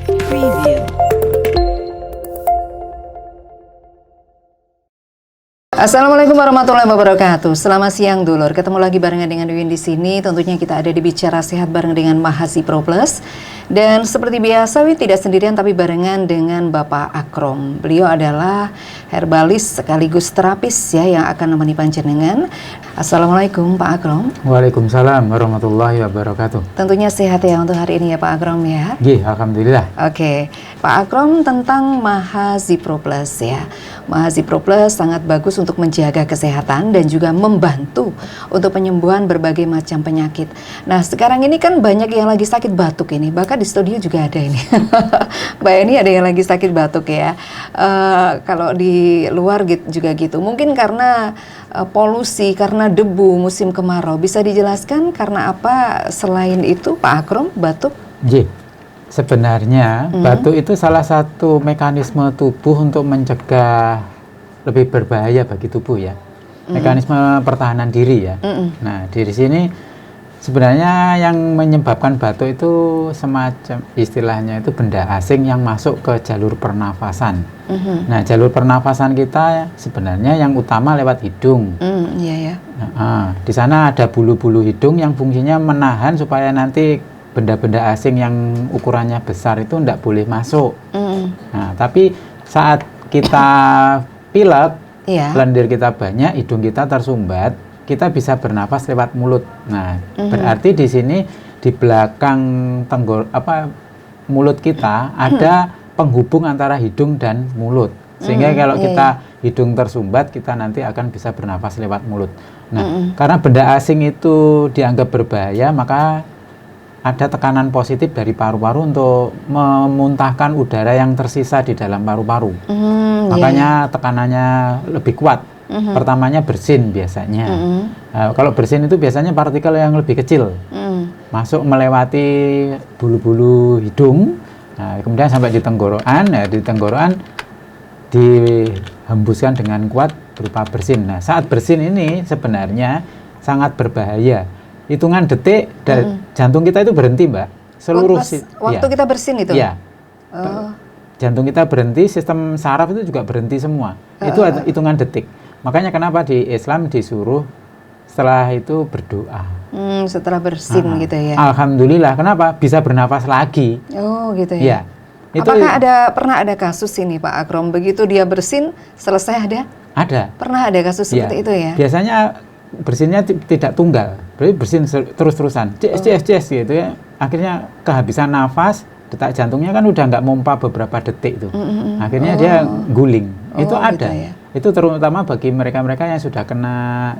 Preview. Assalamualaikum warahmatullahi wabarakatuh. Selamat siang dulur. Ketemu lagi barengan dengan Win di sini. Tentunya kita ada di Bicara Sehat bareng dengan Mahasi Pro Plus. Dan seperti biasa Win tidak sendirian tapi barengan dengan Bapak Akrom. Beliau adalah herbalis sekaligus terapis ya yang akan menemani panjenengan. Assalamualaikum Pak Akrom. Waalaikumsalam warahmatullahi wabarakatuh. Tentunya sehat ya untuk hari ini ya Pak Akrom ya. Alhamdulillah. Oke, Pak Akrom tentang Mahasi Pro Plus ya. Mahasi Pro Plus sangat bagus untuk menjaga kesehatan dan juga membantu untuk penyembuhan berbagai macam penyakit. Nah sekarang ini kan banyak yang lagi sakit batuk ini, bahkan di studio juga ada ini. Mbak Eni ada yang lagi sakit batuk ya. Kalau di luar juga gitu, mungkin karena polusi, karena debu musim kemarau. Bisa dijelaskan karena apa selain itu Pak Akrom batuk? Sebenarnya batuk itu salah satu mekanisme tubuh untuk mencegah lebih berbahaya bagi tubuh ya. Mekanisme pertahanan diri ya. Nah, di sini sebenarnya yang menyebabkan batuk itu semacam istilahnya itu benda asing yang masuk ke jalur pernafasan. Nah, jalur pernafasan kita sebenarnya yang utama lewat hidung. Nah, di sana ada bulu-bulu hidung yang fungsinya menahan supaya nanti benda-benda asing yang ukurannya besar itu tidak boleh masuk. Nah, tapi saat kita pilek, lendir kita banyak, hidung kita tersumbat, kita bisa bernafas lewat mulut. Nah, berarti di sini di belakang mulut kita ada penghubung antara hidung dan mulut. Sehingga kalau kita hidung tersumbat, kita nanti akan bisa bernafas lewat mulut. Nah, karena benda asing itu dianggap berbahaya, maka ada tekanan positif dari paru-paru untuk memuntahkan udara yang tersisa di dalam paru-paru. Makanya tekanannya lebih kuat. Pertamanya bersin biasanya. Kalau bersin itu biasanya partikel yang lebih kecil. Masuk melewati bulu-bulu hidung, kemudian sampai di tenggorokan. Nah, di tenggorokan dihembuskan dengan kuat berupa bersin. Nah, saat bersin ini sebenarnya sangat berbahaya. Hitungan detik dan jantung kita itu berhenti, Mbak. Waktu kita bersin itu? Iya. Jantung kita berhenti, sistem saraf itu juga berhenti semua. Itu hitungan detik. Makanya kenapa di Islam disuruh setelah itu berdoa. Setelah bersin gitu ya? Alhamdulillah. Kenapa? Bisa bernafas lagi. Oh gitu ya? Itu apakah pernah ada kasus ini Pak Akrom, begitu dia bersin, selesai ada? Ada. Pernah ada kasus seperti itu ya? Biasanya bersinnya tidak tunggal, berarti bersin terus-terusan, cs gitu ya. Akhirnya kehabisan nafas, detak jantungnya kan udah nggak mompa beberapa detik itu. Akhirnya dia guling. Itu ada. Gitu ya? Itu terutama bagi mereka-mereka yang sudah kena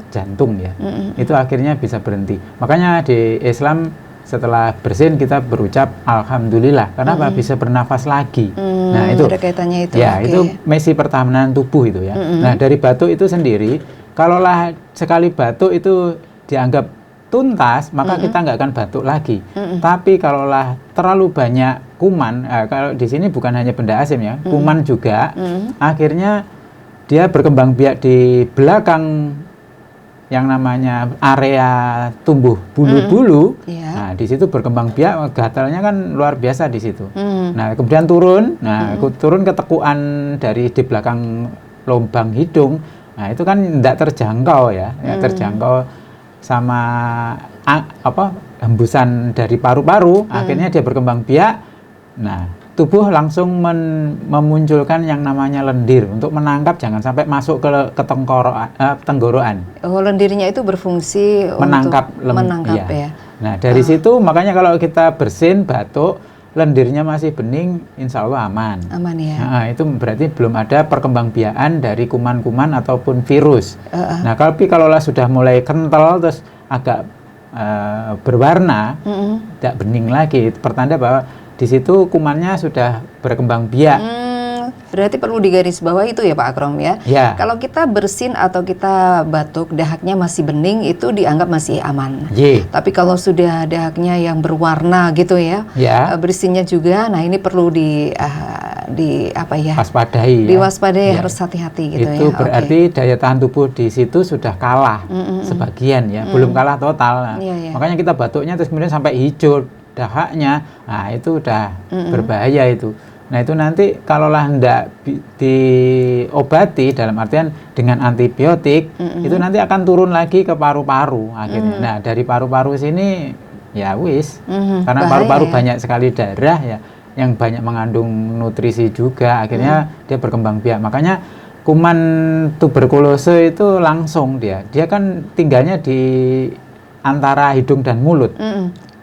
jantung ya. Itu akhirnya bisa berhenti. Makanya di Islam setelah bersin kita berucap alhamdulillah. Kenapa? Bisa bernafas lagi. Nah itu. Ada kaitannya itu. Ya itu misi pertahanan tubuh itu ya. Nah dari batuk itu sendiri, kalaulah sekali batuk itu dianggap tuntas, maka kita nggak akan batuk lagi. Tapi kalaulah terlalu banyak kuman, kalau di sini bukan hanya benda asing ya, kuman juga, akhirnya dia berkembang biak di belakang yang namanya area tumbuh bulu-bulu. Nah di situ berkembang biak, gatalnya kan luar biasa di situ. Nah kemudian turun, turun ke tekuan dari di belakang lubang hidung. Nah itu kan tidak terjangkau ya, terjangkau sama hembusan dari paru-paru, akhirnya dia berkembang biak. Nah tubuh langsung memunculkan yang namanya lendir untuk menangkap jangan sampai masuk ke tenggorokan. Oh, lendirnya itu berfungsi menangkap ya. Nah dari situ makanya kalau kita bersin batuk, lendirnya masih bening, insya Allah aman. Aman ya. Nah, itu berarti belum ada perkembangbiakan dari kuman-kuman ataupun virus. Nah, kalau sudah mulai kental terus agak berwarna, tidak bening lagi, pertanda bahwa di situ kumannya sudah berkembang biak. Berarti perlu digarisbawahi itu ya Pak Akrom ya. Kalau kita bersin atau kita batuk, dahaknya masih bening, itu dianggap masih aman. Tapi kalau sudah dahaknya yang berwarna gitu ya, bersinnya juga, nah ini perlu waspadai. Diwaspadai, harus hati-hati gitu ya. Itu berarti daya tahan tubuh di situ sudah kalah sebagian ya, belum kalah total. Makanya kita batuknya terus kemudian sampai hijau. dahaknya, nah itu udah berbahaya itu. Nah itu nanti kalaulah hendak diobati dalam artian dengan antibiotik, itu nanti akan turun lagi ke paru-paru akhirnya. Nah dari paru-paru sini ya wis, karena paru-paru banyak sekali darah ya, yang banyak mengandung nutrisi juga, akhirnya dia berkembang biak. Makanya kuman tuberkulose itu langsung dia kan tinggalnya di antara hidung dan mulut.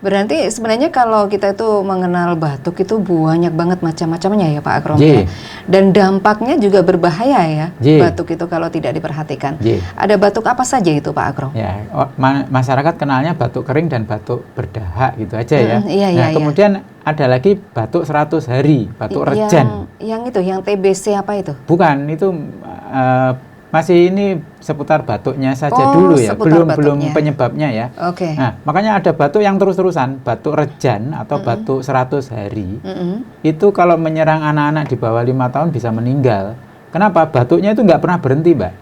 Berarti sebenarnya kalau kita itu mengenal batuk itu banyak banget macam-macamnya ya Pak Akrom Ye. ya. Dan dampaknya juga berbahaya ya, Ye. batuk itu kalau tidak diperhatikan. Ye. Ada batuk apa saja itu Pak Akrom? Ya, masyarakat kenalnya batuk kering dan batuk berdahak gitu aja ya. Iya. Kemudian ada lagi batuk 100 hari, batuk rejan. Yang TBC apa itu? Bukan, itu masih ini seputar batuknya saja dulu ya, belum penyebabnya ya. Oke. Nah, makanya ada batuk yang terus-terusan, batuk rejan atau batuk 100 hari. Itu kalau menyerang anak-anak di bawah 5 tahun bisa meninggal. Kenapa? Batuknya itu nggak pernah berhenti, Mbak.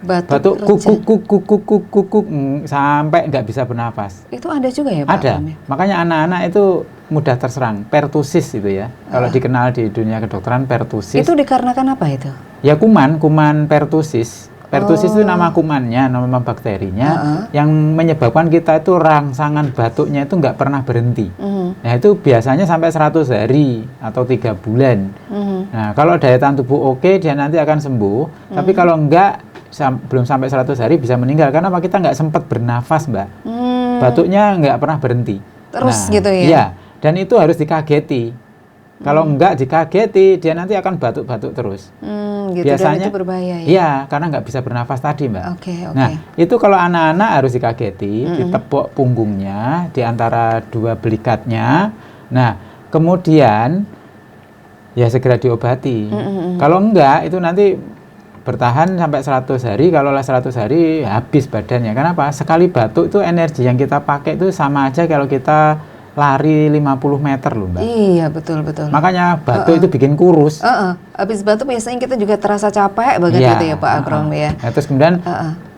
Batuk kukuk sampai nggak bisa bernafas. Itu ada juga ya Pak? Ada. Makanya anak-anak itu mudah terserang pertusis itu ya. Kalau dikenal di dunia kedokteran pertusis. Itu dikarenakan apa itu? Ya kuman pertusis. Pertusis itu nama kumannya, nama bakterinya yang menyebabkan kita itu rangsangan batuknya itu nggak pernah berhenti. Nah itu biasanya sampai 100 hari atau 3 bulan. Nah kalau daya tahan tubuh oke, dia nanti akan sembuh. Tapi kalau enggak, belum sampai 100 hari bisa meninggal. Karena apa? Kita nggak sempat bernafas, Mbak. Batuknya nggak pernah berhenti. Terus gitu ya? Iya, dan itu harus dikageti. Kalau enggak dikageti, dia nanti akan batuk-batuk terus. Gitu, dan Biasanya itu berbahaya ya? Iya, karena nggak bisa bernafas tadi, Mbak. Oke. Nah, itu kalau anak-anak harus dikageti, ditepuk punggungnya, di antara dua belikatnya. Nah, kemudian ya segera diobati. Kalau enggak, itu nanti bertahan sampai 100 hari. Kalau 100 hari habis badannya. Kenapa? Sekali batuk itu energi yang kita pakai itu sama aja kalau kita lari 50 meter loh, Mbak. Iya, betul. Makanya batuk itu bikin kurus. Habis batuk biasanya kita juga terasa capek banget gitu ya Pak Akrom ya. Nah, terus kemudian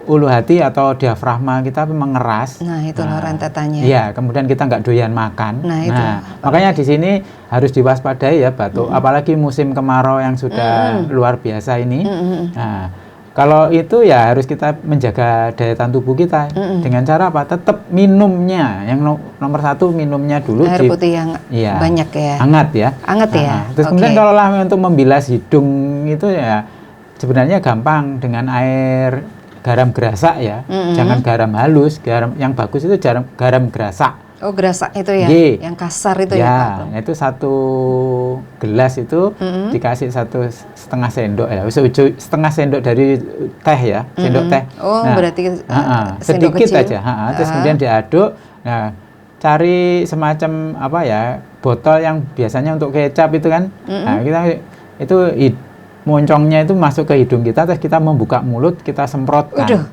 ulu hati atau diafragma kita mengeras. Nah, itu loh rentetannya. Iya, kemudian kita nggak doyan makan. Nah, itu. Makanya di sini harus diwaspadai ya batuk, apalagi musim kemarau yang sudah luar biasa ini. Nah, kalau itu ya harus kita menjaga daya tahan tubuh kita dengan cara apa? Tetap minumnya. Yang nomor satu minumnya dulu air putih yang banyak ya. Hangat ya. Hangat ya. Terus kemudian kalau lah untuk membilas hidung itu ya sebenarnya gampang dengan air garam gerasak ya. Jangan garam halus, garam yang bagus itu garam gerasak. Oh, gerasak itu ya, yang kasar itu ya Pak. Itu 1 gelas itu dikasih 1,5 sendok ya, setengah sendok dari teh ya, sendok teh. Oh, berarti sedikit aja. Terus kemudian diaduk. Nah, cari semacam apa ya, botol yang biasanya untuk kecap itu kan. Nah, kita itu moncongnya itu masuk ke hidung kita, terus kita membuka mulut, kita semprotkan.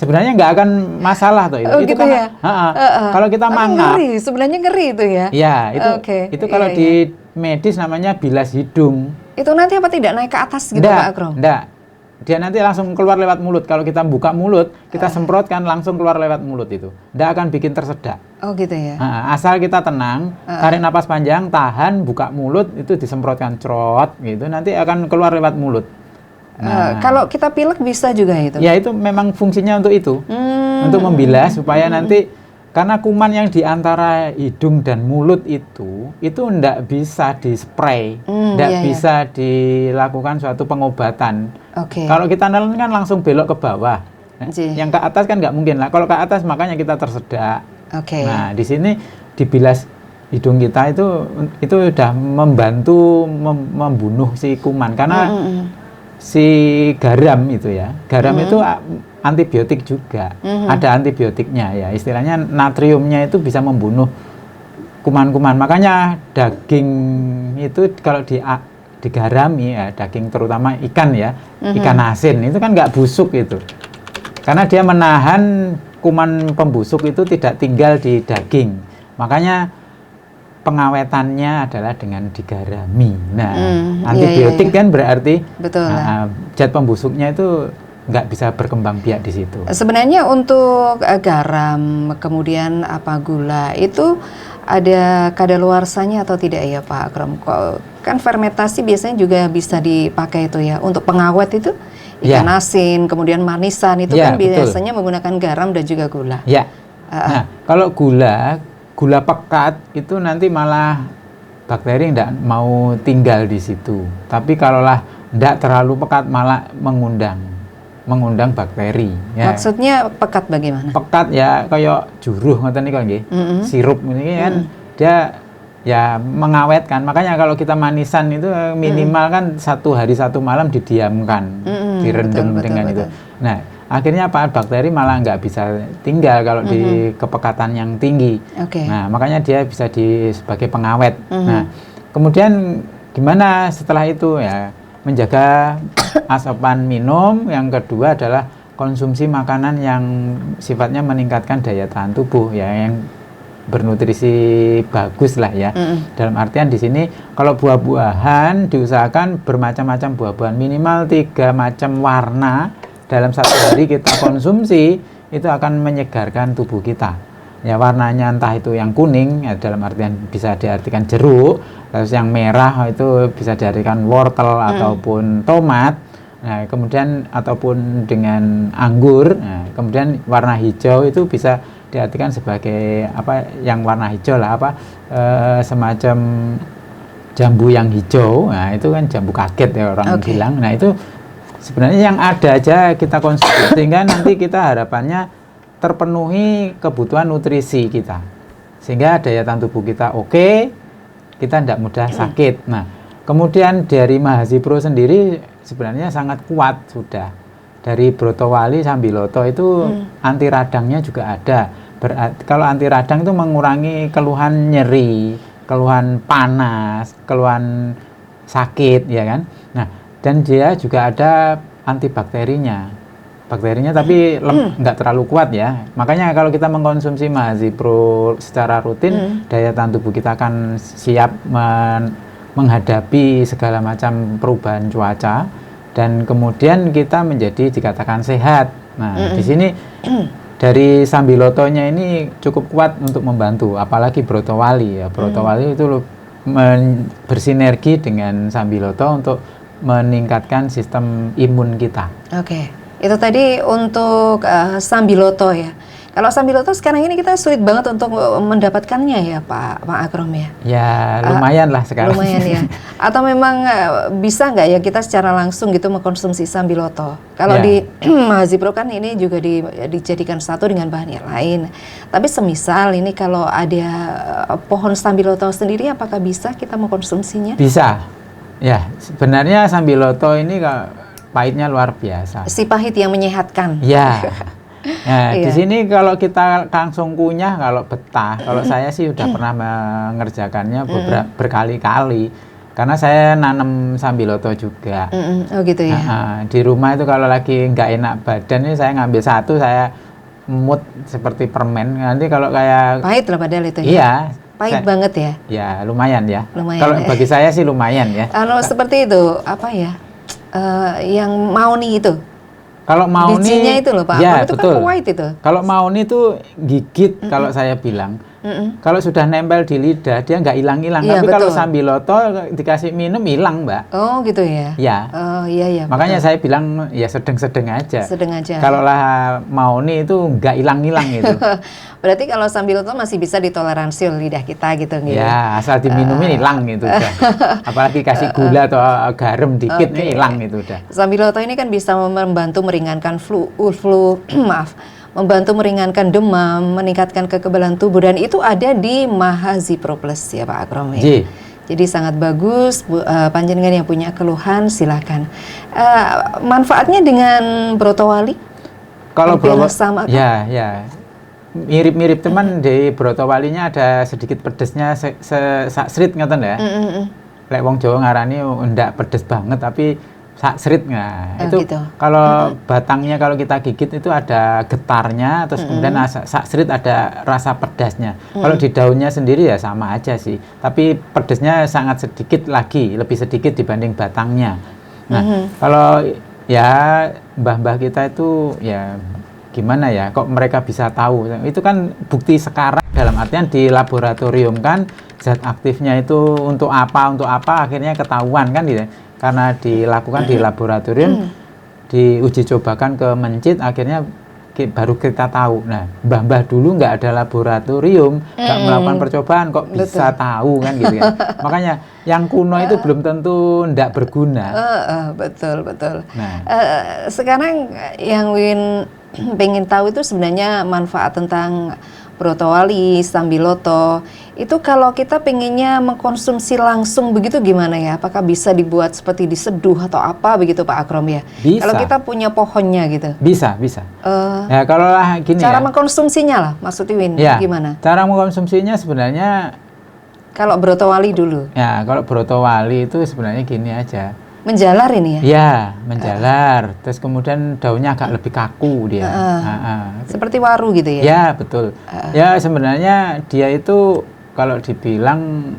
Sebenarnya nggak akan masalah tuh itu. Itu gitu kan, ya? Kalau kita mangap, sebenarnya ngeri itu ya. Ya, itu kalau di medis namanya bilas hidung. Itu nanti apa tidak naik ke atas gitu Pak Akrom? Enggak. Dia nanti langsung keluar lewat mulut. Kalau kita buka mulut, kita semprotkan langsung keluar lewat mulut itu. Nggak akan bikin tersedak. Oh gitu ya. Asal kita tenang, tarik napas panjang, tahan, buka mulut, itu disemprotkan crot gitu. Nanti akan keluar lewat mulut. Kalau kita pilek bisa juga itu? Ya itu memang fungsinya untuk itu, untuk membilas supaya nanti, karena kuman yang di antara hidung dan mulut itu enggak bisa di-spray, enggak bisa dilakukan suatu pengobatan. Kalau kita nelen kan langsung belok ke bawah, yang ke atas kan nggak mungkin lah. Kalau ke atas makanya kita tersedak. Nah di sini dibilas hidung kita itu udah membantu membunuh si kuman, karena si garam itu ya, garam itu antibiotik juga, ada antibiotiknya ya, istilahnya natriumnya itu bisa membunuh kuman-kuman. Makanya daging itu kalau digarami ya, daging terutama ikan ya, ikan asin itu kan nggak busuk itu, karena dia menahan kuman pembusuk itu tidak tinggal di daging. Makanya pengawetannya adalah dengan digarami. Nah, antibiotik kan berarti zat pembusuknya itu nggak bisa berkembang biak di situ. Sebenarnya untuk garam, kemudian gula itu ada kadaluarsanya atau tidak ya Pak Akrom? Kan fermentasi biasanya juga bisa dipakai itu ya untuk pengawet itu ikan asin, kemudian manisan itu kan biasanya menggunakan garam dan juga gula. Ya. Nah, kalau gula pekat itu nanti malah bakteri tidak mau tinggal di situ. Tapi kalaulah tidak terlalu pekat malah mengundang bakteri. Ya. Maksudnya pekat bagaimana? Pekat ya kayak juruh ngoten niku nggih. Sirup ini kan dia ya mengawetkan. Makanya kalau kita manisan itu minimal kan 1 hari 1 malam didiamkan, direndam dengan itu. Nah, akhirnya bakteri malah nggak bisa tinggal kalau di kepekatan yang tinggi. Nah, makanya dia bisa sebagai pengawet. Nah, kemudian gimana setelah itu ya? Menjaga asupan minum. Yang kedua adalah konsumsi makanan yang sifatnya meningkatkan daya tahan tubuh ya, yang bernutrisi bagus lah ya. Dalam artian di sini kalau buah-buahan diusahakan bermacam-macam buah-buahan, minimal 3 macam warna dalam 1 hari kita konsumsi, itu akan menyegarkan tubuh kita. Ya, warnanya entah itu yang kuning ya, dalam artian bisa diartikan jeruk, terus yang merah itu bisa diartikan wortel ataupun tomat. Nah, kemudian ataupun dengan anggur. Nah, kemudian warna hijau itu bisa diartikan sebagai yang warna hijau lah, semacam jambu yang hijau. Nah, itu kan jambu kaget ya orang bilang. Nah, itu sebenarnya yang ada aja kita konsumsi sehingga nanti kita harapannya terpenuhi kebutuhan nutrisi kita, sehingga daya tahan tubuh kita kita tidak mudah sakit. Nah, kemudian dari Mahazipro sendiri sebenarnya sangat kuat sudah. Dari Brotowali Sambiloto itu anti radangnya juga ada. Kalau anti radang itu mengurangi keluhan nyeri, keluhan panas, keluhan sakit, ya kan? Nah, dan dia juga ada antibakterinya. Tapi nggak terlalu kuat ya. Makanya kalau kita mengkonsumsi Mahazipro secara rutin, daya tahan tubuh kita akan siap menghadapi segala macam perubahan cuaca, dan kemudian kita menjadi dikatakan sehat. Nah, di sini dari Sambilotonya ini cukup kuat untuk membantu, apalagi Brotowali ya. Brotowali itu bersinergi dengan Sambiloto untuk meningkatkan sistem imun kita. Itu tadi untuk Sambiloto ya. Kalau Sambiloto sekarang ini kita sulit banget untuk mendapatkannya ya Pak Akrom ya. Ya lumayan lah sekarang. Lumayan ya. Atau memang bisa nggak ya kita secara langsung gitu mengkonsumsi Sambiloto? Kalau di Mahazipro kan ini juga dijadikan satu dengan bahan yang lain. Tapi semisal ini kalau ada pohon Sambiloto sendiri, apakah bisa kita mengkonsumsinya? Bisa. Ya, sebenarnya Sambiloto ini pahitnya luar biasa. Si pahit yang menyehatkan. Ya. Nah, di sini kalau kita langsung kunyah, kalau betah, kalau saya sih sudah pernah mengerjakannya berkali-kali, karena saya nanam Sambiloto juga. Oh gitu ya. Di rumah itu kalau lagi nggak enak badan ini saya ngambil satu, saya emut seperti permen. Nanti kalau kayak pahit lah padahal itu. Iya. Pahit banget ya. Ya lumayan ya. Lumayan, kalau bagi saya sih lumayan ya. Seperti itu yang mauni itu. Kalau mauni, bijinya itu loh Pak, ya, itu betul. kan white itu. Kalau mauni itu gigit, kalau saya bilang. Kalau sudah nempel di lidah, dia nggak hilang-hilang. Iya, tapi betul. kalau Sambiloto dikasih minum hilang, Mbak. Oh gitu ya. Ya. Oh iya. Makanya betul. saya bilang ya sedang-sedang aja. Sedang aja. Kalau lah mauni itu nggak hilang-hilang itu. Berarti kalau Sambiloto masih bisa ditoleransi oleh lidah kita gitu. Ya, asal diminumin hilang gitu udah. Apalagi kasih gula atau garam dikit hilang itu udah. Sambiloto ini kan bisa membantu meringankan flu membantu meringankan demam, meningkatkan kekebalan tubuh, dan itu ada di Mahazipro Plus ya Pak Akrom ya. Jadi sangat bagus, panjenengan yang punya keluhan silakan. Manfaatnya dengan Brotowali? Kalau sama ya mirip-mirip teman di Brotowalinya ada sedikit pedesnya, srit ngoten ya. Lek wong Jawa ngarani ndak pedes banget tapi srit. Nah, itu gitu. Kalau batangnya kalau kita gigit itu ada getarnya, terus kemudian srit ada rasa pedasnya. Kalau di daunnya sendiri ya sama aja sih, tapi pedasnya sangat sedikit lagi, lebih sedikit dibanding batangnya. Nah, kalau ya mbah-mbah kita itu ya gimana ya, kok mereka bisa tahu? Itu kan bukti sekarang, dalam artian di laboratorium kan zat aktifnya itu untuk apa akhirnya ketahuan kan gitu. Karena dilakukan di laboratorium, diuji cobakan ke mencit, akhirnya baru kita tahu. Nah, mbah-mbah dulu nggak ada laboratorium, nggak melakukan percobaan, kok bisa tahu kan gitu kan. Makanya yang kuno itu belum tentu nggak berguna. Betul. Nah, Sekarang yang Win pengen tahu itu sebenarnya manfaat tentang brotowali, sambiloto. Itu kalau kita pengennya mengkonsumsi langsung begitu gimana ya? Apakah bisa dibuat seperti diseduh atau apa begitu Pak Akrom ya? Bisa. Kalau kita punya pohonnya gitu. Bisa. Ya kalau lah gini cara ya. mengkonsumsinya lah, maksudnya Win, Ya, gimana? cara mengkonsumsinya sebenarnya, Kalau brotowali dulu, ya kalau brotowali itu sebenarnya gini aja. menjalar ini ya? Ya, menjalar. Terus kemudian daunnya agak lebih kaku dia. Seperti waru gitu ya? Ya, betul. Ya, sebenarnya dia itu kalau dibilang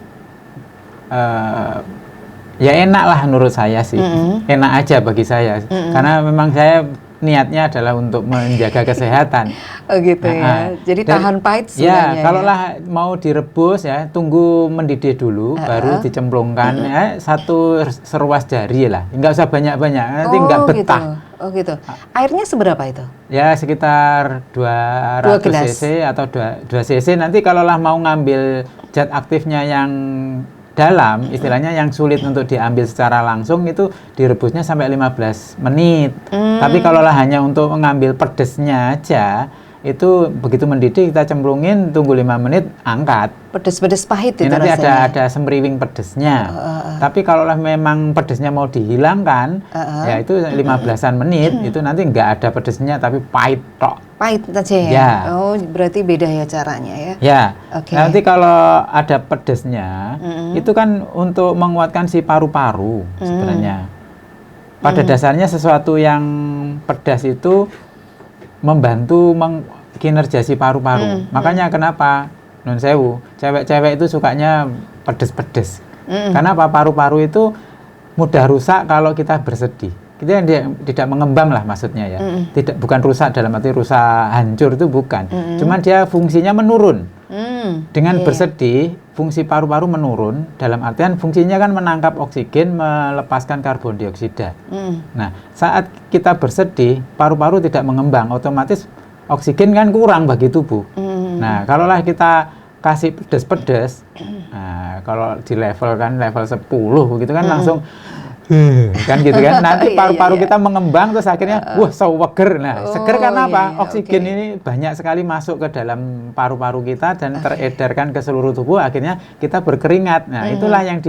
ya enak lah menurut saya sih. Enak aja bagi saya. Karena memang saya niatnya adalah untuk menjaga kesehatan. Oh gitu ya. Jadi tahan pahit sebenarnya. Ya, kalau lah mau direbus ya, tunggu mendidih dulu, baru dicemplungkan ya, satu seruas jari lah. Nggak usah banyak-banyak, nanti nggak betah. Gitu. Oh gitu. Airnya seberapa itu? Ya sekitar 200 cc atau 2 cc. Nanti kalau lah mau ngambil zat aktifnya yang dalam, istilahnya yang sulit untuk diambil secara langsung, itu direbusnya sampai 15 menit. Tapi kalau lah hanya untuk mengambil pedesnya aja, itu begitu mendidih kita cemplungin, tunggu 5 menit, angkat. Pedes-pedes pahit itu Nanti rasanya. ada semriwing pedesnya. Tapi kalau lah memang pedesnya mau dihilangkan, ya itu 15-an menit, itu nanti nggak ada pedesnya, tapi pahit tok. Pahit aja ya? Ya. Oh, berarti beda ya caranya ya? Ya, Oke. nanti kalau ada pedesnya, itu kan untuk menguatkan si paru-paru sebenarnya. Pada dasarnya sesuatu yang pedas itu membantu kinerja si paru-paru. Makanya kenapa, nun sewu, cewek-cewek itu sukanya pedes-pedes. Karena apa? Paru-paru itu mudah rusak kalau kita bersedih. Kita tidak mengembang lah maksudnya ya. Bukan rusak dalam arti rusak hancur, itu bukan. Cuman dia fungsinya menurun. Dengan bersedih, fungsi paru-paru menurun. Dalam artian fungsinya kan menangkap oksigen, melepaskan karbon dioksida. Nah, saat kita bersedih, paru-paru tidak mengembang, otomatis oksigen kan kurang bagi tubuh. Nah, kalaulah kita kasih pedes-pedes, nah, kalau di level 10 gitu kan langsung kan gitu kan, nanti paru-paru kita mengembang, terus akhirnya wah seger. Nah, seger karena apa? Oksigen ini banyak sekali masuk ke dalam paru-paru kita dan teredarkan ke seluruh tubuh, akhirnya kita berkeringat. Nah, itulah yang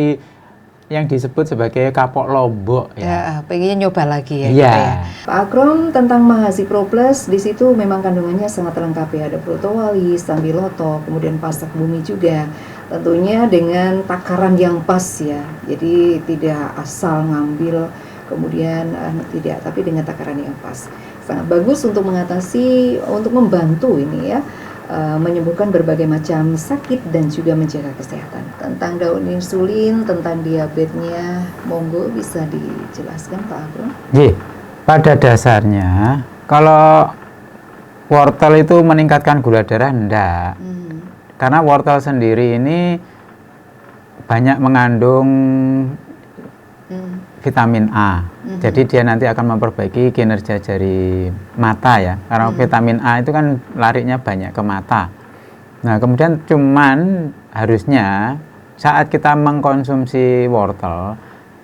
disebut sebagai kapok lombok ya. Pengennya nyoba lagi ya. Iya. Kita ya. Pak Akrom, tentang Mahazipro Plus, di situ memang kandungannya sangat lengkap ya. Ada brotowali, sambiloto, kemudian pasak bumi juga. Tentunya dengan takaran yang pas ya. Jadi tidak asal ngambil kemudian tidak, tapi dengan takaran yang pas. Sangat bagus untuk mengatasi, untuk membantu ini ya, menyembuhkan berbagai macam sakit dan juga menjaga kesehatan. Tentang daun insulin, tentang diabetesnya, monggo bisa dijelaskan Pak Akrom? Pada dasarnya kalau wortel itu meningkatkan gula darah, enggak. Karena wortel sendiri ini banyak mengandung vitamin A. Jadi dia nanti akan memperbaiki kinerja dari mata ya. Karena vitamin A itu kan larinya banyak ke mata. Nah, kemudian cuman harusnya saat kita mengkonsumsi wortel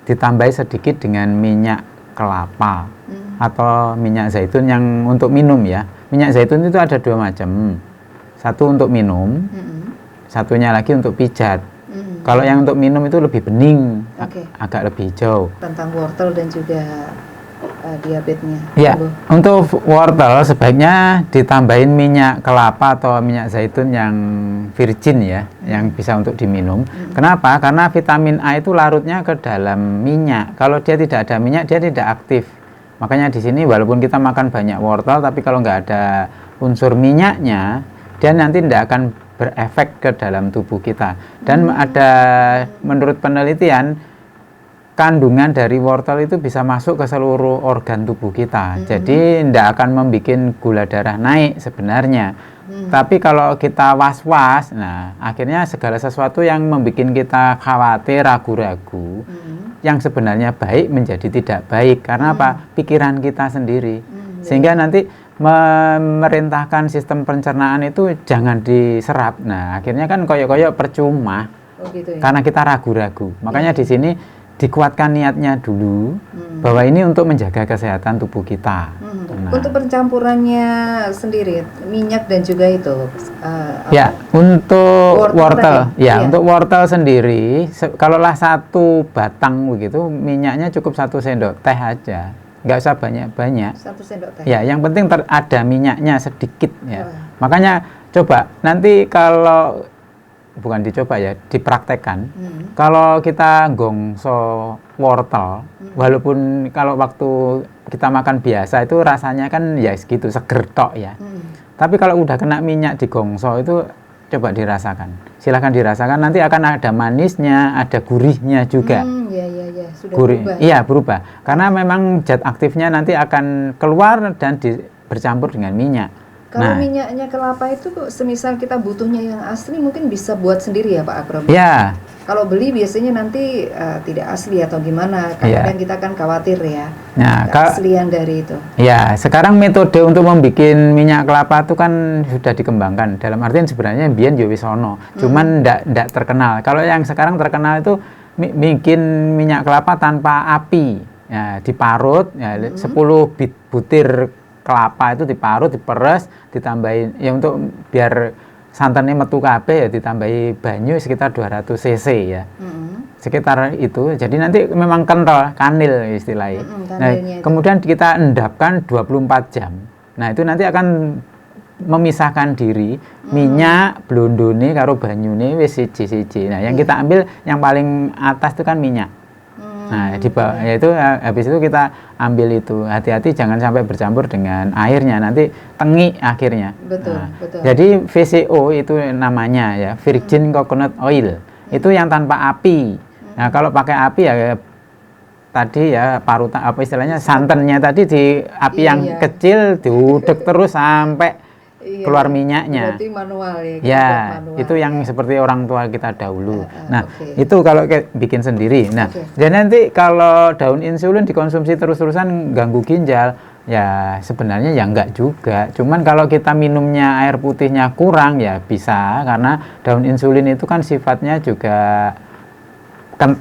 ditambahi sedikit dengan minyak kelapa atau minyak zaitun yang untuk minum ya. Minyak zaitun itu ada 2 macam. Satu untuk minum, satunya lagi untuk pijat. Kalau yang untuk minum itu lebih bening, agak lebih hijau. Tentang wortel dan juga diabetesnya. Ya, untuk wortel sebaiknya ditambahin minyak kelapa atau minyak zaitun yang virgin ya, yang bisa untuk diminum. Kenapa? Karena vitamin A itu larutnya ke dalam minyak. Kalau dia tidak ada minyak, dia tidak aktif. Makanya di sini walaupun kita makan banyak wortel, tapi kalau nggak ada unsur minyaknya, dia nanti tidak akan berefek ke dalam tubuh kita. Dan ada menurut penelitian, kandungan dari wortel itu bisa masuk ke seluruh organ tubuh kita. Jadi tidak akan membuat gula darah naik sebenarnya. Tapi kalau kita was-was, nah akhirnya segala sesuatu yang membuat kita khawatir, ragu-ragu, yang sebenarnya baik menjadi tidak baik. Karena apa? Pikiran kita sendiri. Sehingga nanti memerintahkan sistem pencernaan itu jangan diserap. Nah akhirnya kan koyok-koyok percuma. Gitu ya? Karena kita ragu-ragu. Makanya di sini dikuatkan niatnya dulu bahwa ini untuk menjaga kesehatan tubuh kita. Nah, untuk pencampurannya sendiri minyak dan juga itu ya untuk wortel ya, untuk wortel sendiri kalaulah 1 batang begitu minyaknya cukup 1 sendok teh aja, nggak usah banyak-banyak. 1 sendok teh ya, yang penting ada minyaknya sedikit ya. Makanya coba nanti kalau bukan dicoba ya, dipraktekkan. Kalau kita gongso wortel, walaupun kalau waktu kita makan biasa itu rasanya kan ya segitu, seger tok ya. Tapi kalau udah kena minyak di gongso itu coba dirasakan. Silahkan dirasakan, nanti akan ada manisnya, ada gurihnya juga. Sudah gurih, berubah. Iya, berubah. Karena memang zat aktifnya nanti akan keluar dan bercampur dengan minyak. Kalau minyaknya kelapa itu semisal kita butuhnya yang asli mungkin bisa buat sendiri ya Pak Akrom? Ya. Kalau beli biasanya nanti tidak asli atau gimana, kadang kita kan khawatir ya, keaslian dari itu. Ya, sekarang metode untuk membuat minyak kelapa itu kan sudah dikembangkan. Dalam artian sebenarnya biyen yo wis ono, cuman ndak terkenal. Kalau yang sekarang terkenal itu bikin minyak kelapa tanpa api. Ya, diparut ya, 10 butir kelapa itu diparut, diperes, ditambahin ya untuk biar santannya metu kabeh ya ditambahi banyu sekitar 200 cc ya. Sekitar itu. Jadi nanti memang kental, kanil istilahnya. Nah, kemudian kita endapkan 24 jam. Nah, itu nanti akan memisahkan diri minyak blondone karo banyune wis siji-siji. Nah, yang kita ambil yang paling atas itu kan minyak. Nah, di bawah yaitu habis itu kita ambil itu. Hati-hati jangan sampai bercampur dengan airnya, nanti tengik akhirnya. Betul. Jadi VCO itu namanya ya, virgin coconut oil. Itu yang tanpa api. Nah, kalau pakai api ya tadi ya parutan apa istilahnya santannya tadi di api yang kecil diudek terus sampai keluar minyaknya. Berarti manual ya. Ya, manual, itu yang seperti orang tua kita dahulu. Nah, okay. itu kalau bikin sendiri. Nah, dan nanti kalau daun insulin dikonsumsi terus-terusan ganggu ginjal, ya sebenarnya ya enggak juga. Cuman kalau kita minumnya air putihnya kurang ya bisa, karena daun insulin itu kan sifatnya juga kan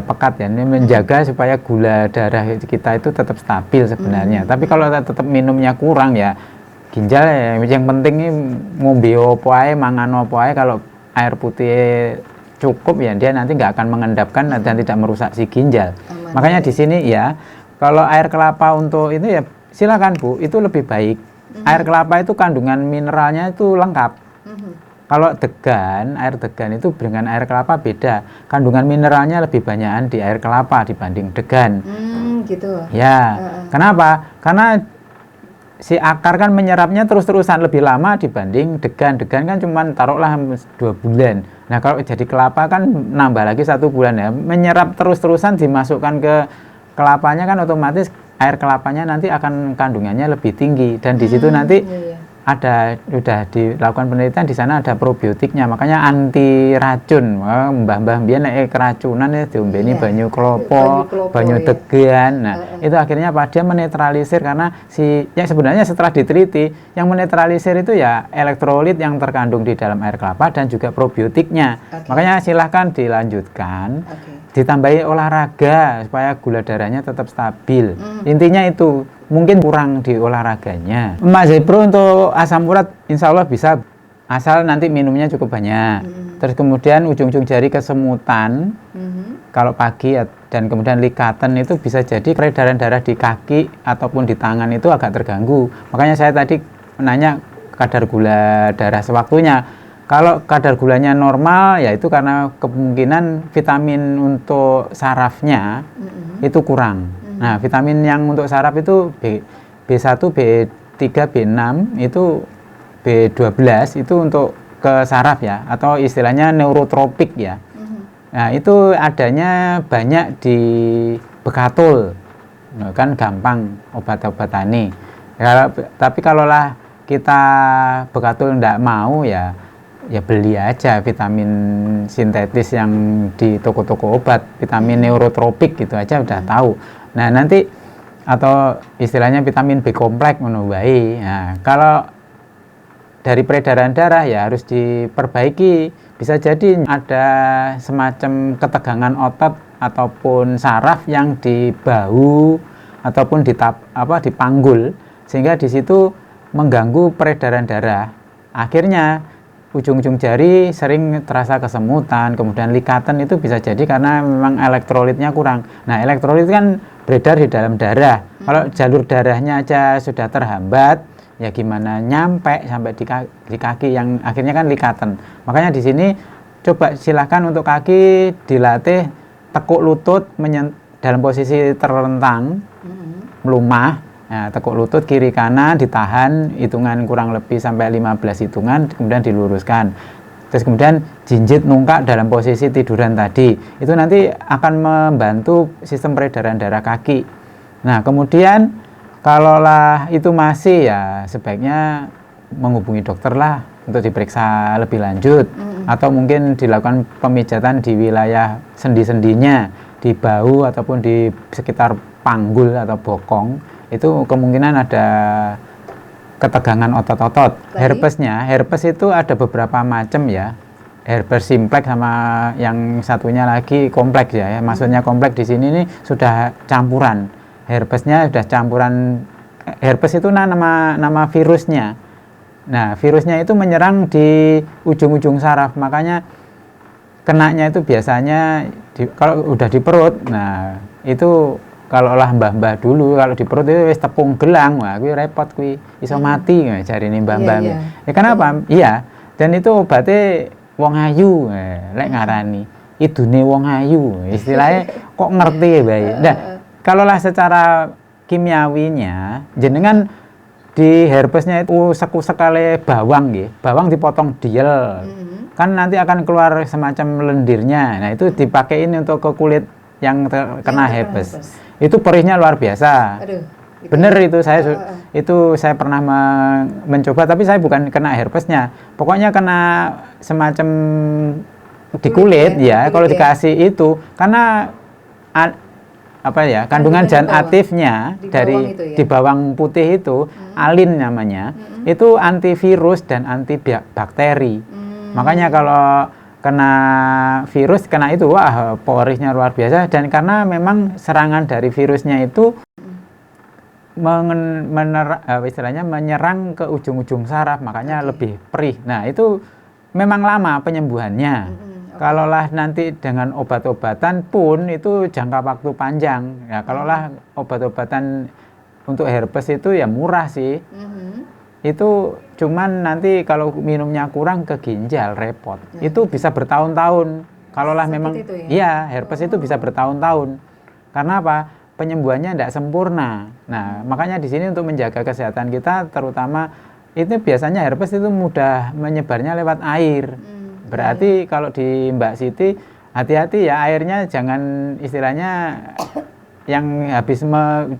pekat ya, ini menjaga supaya gula darah kita itu tetap stabil sebenarnya. Tapi kalau tetap minumnya kurang ya ginjal ya, yang penting ini ngombe opo ae, mangan opo ae, kalau air putih cukup ya dia nanti nggak akan mengendapkan dan tidak merusak si ginjal. Makanya di sini ya kalau air kelapa untuk itu ya silakan Bu, itu lebih baik. Air kelapa itu kandungan mineralnya itu lengkap. Kalau degan, air degan itu dengan air kelapa beda. Kandungan mineralnya lebih banyakan di air kelapa dibanding degan. Gitu. Ya, kenapa? Karena si akar kan menyerapnya terus-terusan lebih lama dibanding degan. Degan kan cuma taruhlah 2 bulan. Nah, kalau jadi kelapa kan nambah lagi 1 bulan ya. Menyerap terus-terusan dimasukkan ke kelapanya kan otomatis air kelapanya nanti akan kandungannya lebih tinggi, dan di situ nanti sudah dilakukan penelitian, di sana ada probiotiknya, makanya anti racun. Mbah-mbah mbiyen nek keracunan ya diombeni banyu klopo, banyu degan. Nah, itu akhirnya apa? Dia menetralisir, karena yang sebenarnya setelah diteliti yang menetralisir itu ya elektrolit yang terkandung di dalam air kelapa dan juga probiotiknya. Makanya silahkan dilanjutkan. Ditambahi olahraga supaya gula darahnya tetap stabil. Intinya itu, mungkin kurang di olahraganya. Mas Zepro untuk asam urat insya Allah bisa, asal nanti minumnya cukup banyak. Terus kemudian ujung-ujung jari kesemutan kalau pagi, dan kemudian likatan itu bisa jadi peredaran darah di kaki ataupun di tangan itu agak terganggu. Makanya saya tadi menanya kadar gula darah sewaktunya. Kalau kadar gulanya normal, ya itu karena kemungkinan vitamin untuk sarafnya itu kurang. Nah, vitamin yang untuk saraf itu B1, B3, B6, itu B12 itu untuk ke saraf ya, atau istilahnya neurotropik ya. Nah, itu adanya banyak di Bekatul. Nah, kan gampang obat-obatane. Tapi kalaulah kita Bekatul ndak mau ya beli aja vitamin sintetis yang di toko-toko obat, vitamin neurotropik gitu aja udah tahu. Nah, nanti atau istilahnya vitamin B kompleks ngono wae. Nah, kalau dari peredaran darah ya harus diperbaiki. Bisa jadi ada semacam ketegangan otot ataupun saraf yang di bahu ataupun di di panggul, sehingga di situ mengganggu peredaran darah. Akhirnya ujung-ujung jari sering terasa kesemutan, kemudian likatan. Itu bisa jadi karena memang elektrolitnya kurang. Nah, elektrolit kan beredar di dalam darah. Kalau jalur darahnya aja sudah terhambat, ya gimana nyampe sampai di kaki yang akhirnya kan likatan. Makanya di sini coba silahkan untuk kaki dilatih tekuk lutut dalam posisi terlentang, melumah. Nah, tekuk lutut kiri kanan ditahan hitungan kurang lebih sampai 15 hitungan, kemudian diluruskan. Terus kemudian jinjit nungkak dalam posisi tiduran tadi. Itu nanti akan membantu sistem peredaran darah kaki. Nah, kemudian kalaulah itu masih, ya sebaiknya menghubungi dokter lah untuk diperiksa lebih lanjut. Atau mungkin dilakukan pemijatan di wilayah sendi-sendinya, di bahu ataupun di sekitar panggul atau bokong. Itu kemungkinan ada ketegangan otot-otot. Herpes itu ada beberapa macam ya. Herpes simplex sama yang satunya lagi kompleks ya. Maksudnya kompleks di sini nih sudah campuran. Herpesnya sudah campuran. Herpes itu nama virusnya. Nah, virusnya itu menyerang di ujung-ujung saraf. Makanya kenanya itu biasanya kalau udah di perut. Nah, itu kalau lah mbah-mbah dulu, kalau di perut itu wis tepung gelang, wah kuwi repot kuwi, iso mati jarine mbah-mbah. Ya kenapa? Iya, dan itu obatnya wong ayu, lek ngarani idune wong ayu, istilahnya kok ngerti bae. Nah, kalaulah secara kimiawinya jenengan di herpesnya itu sekali bawang nggih, bawang dipotong diel. Kan nanti akan keluar semacam lendirnya. Nah, itu dipakein untuk ke kulit yang terkena herpes. Itu perihnya luar biasa. Aduh, bener itu saya pernah mencoba, tapi saya bukan kena herpesnya. Pokoknya kena semacam di kulit ya, kalau dikasih itu karena kandungan zat aktifnya dari di bawang putih itu alin namanya. Itu antivirus dan antibakteri. Makanya kalau kena virus, kena itu, wah porihnya luar biasa. Dan karena memang serangan dari virusnya itu menyerang ke ujung-ujung saraf, makanya lebih perih. Nah, itu memang lama penyembuhannya. Kalaulah nanti dengan obat-obatan pun itu jangka waktu panjang. Ya, kalaulah obat-obatan untuk herpes itu ya murah sih. Itu cuman nanti kalau minumnya kurang ke ginjal repot. Itu bisa bertahun-tahun. Kalaulah memang iya, herpes itu bisa bertahun-tahun. Karena apa? Penyembuhannya tidak sempurna. Nah, makanya di sini untuk menjaga kesehatan kita, terutama itu biasanya herpes itu mudah menyebarnya lewat air. Berarti kalau di Mbak Siti hati-hati ya, airnya jangan istilahnya yang habis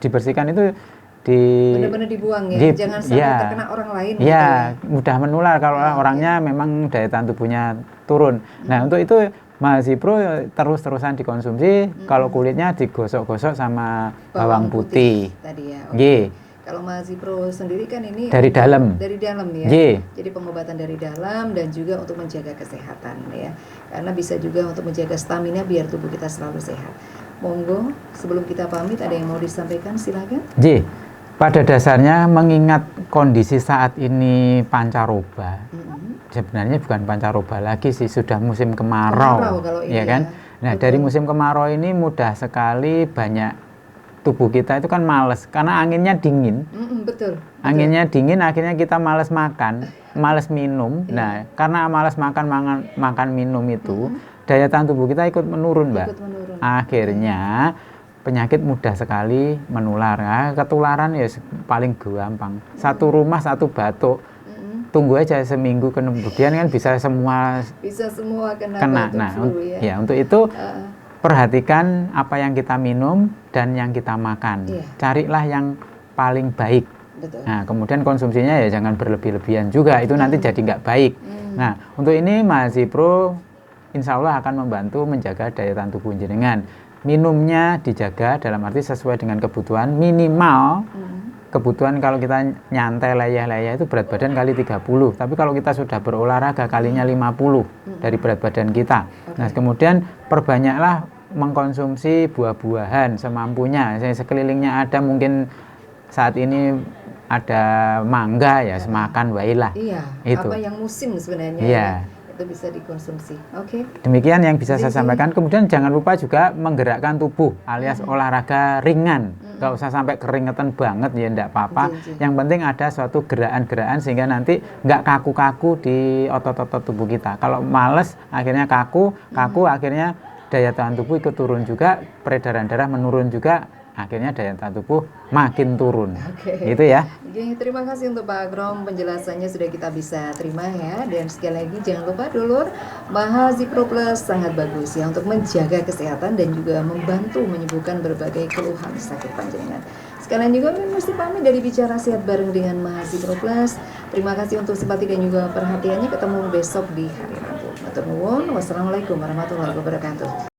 dibersihkan itu benar-benar dibuang ya, jangan sampai terkena orang lain. Iya, mudah menular kalau orangnya memang daya tahan tubuhnya turun. Nah, untuk itu Mahazipro terus-terusan dikonsumsi. Kalau kulitnya digosok-gosok sama bawang putih. Tadi ya. Kalau Mahazipro sendiri kan ini dari dalam ya. Jadi pengobatan dari dalam dan juga untuk menjaga kesehatan ya. Karena bisa juga untuk menjaga stamina biar tubuh kita selalu sehat. Monggo, sebelum kita pamit ada yang mau disampaikan, silakan. Pada dasarnya mengingat kondisi saat ini pancaroba, sebenarnya bukan pancaroba lagi sih, sudah musim kemarau ya kan. Nah, dari musim kemarau ini mudah sekali banyak tubuh kita itu kan males karena anginnya dingin. Betul. Anginnya dingin, akhirnya kita males makan, males minum. Nah, karena males makan minum itu daya tahan tubuh kita ikut menurun, Mbak. Akhirnya penyakit mudah sekali menular. Nah, ketularan ya paling gampang. Satu rumah satu batuk. tunggu aja seminggu kemudian kan bisa semua kena. Nah, ya untuk itu perhatikan apa yang kita minum dan yang kita makan. Carilah yang paling baik. Betul. Nah, kemudian konsumsinya ya jangan berlebih-lebihan juga, itu nanti jadi nggak baik. Nah, untuk ini Mahazipro insya Allah akan membantu menjaga daya tahan tubuh jenengan. Minumnya dijaga dalam arti sesuai dengan kebutuhan minimal. Kebutuhan kalau kita nyantai layah-layah itu berat badan kali 30. Tapi kalau kita sudah berolahraga kalinya 50 dari berat badan kita. Nah, kemudian perbanyaklah mengkonsumsi buah-buahan semampunya. Sekelilingnya ada mungkin saat ini ada mangga ya, semakan wailah. Iya, itu. Apa yang musim sebenarnya iya. Itu bisa dikonsumsi. Oke. Demikian yang bisa saya sampaikan. Kemudian jangan lupa juga menggerakkan tubuh alias olahraga ringan. Gak usah sampai keringetan banget ya, enggak apa-apa. Yang penting ada suatu gerakan-gerakan sehingga nanti nggak kaku-kaku di otot-otot tubuh kita. Kalau males akhirnya kaku akhirnya daya tahan tubuh ikut turun juga, peredaran darah menurun juga, akhirnya daya tahan tubuh makin turun. Itu ya. Oke, terima kasih untuk Pak Agrom, penjelasannya sudah kita bisa terima ya. Dan sekali lagi jangan lupa dulur, Mahazipro Plus sangat bagus ya untuk menjaga kesehatan dan juga membantu menyembuhkan berbagai keluhan sakit panjenengan. Sekalian juga mesti pamit dari Bicara Sehat bareng dengan Mahazipro Plus. Terima kasih untuk simpati dan juga perhatiannya. Ketemu besok di hari Rabu. Matur nuwun. Wassalamualaikum warahmatullahi wabarakatuh.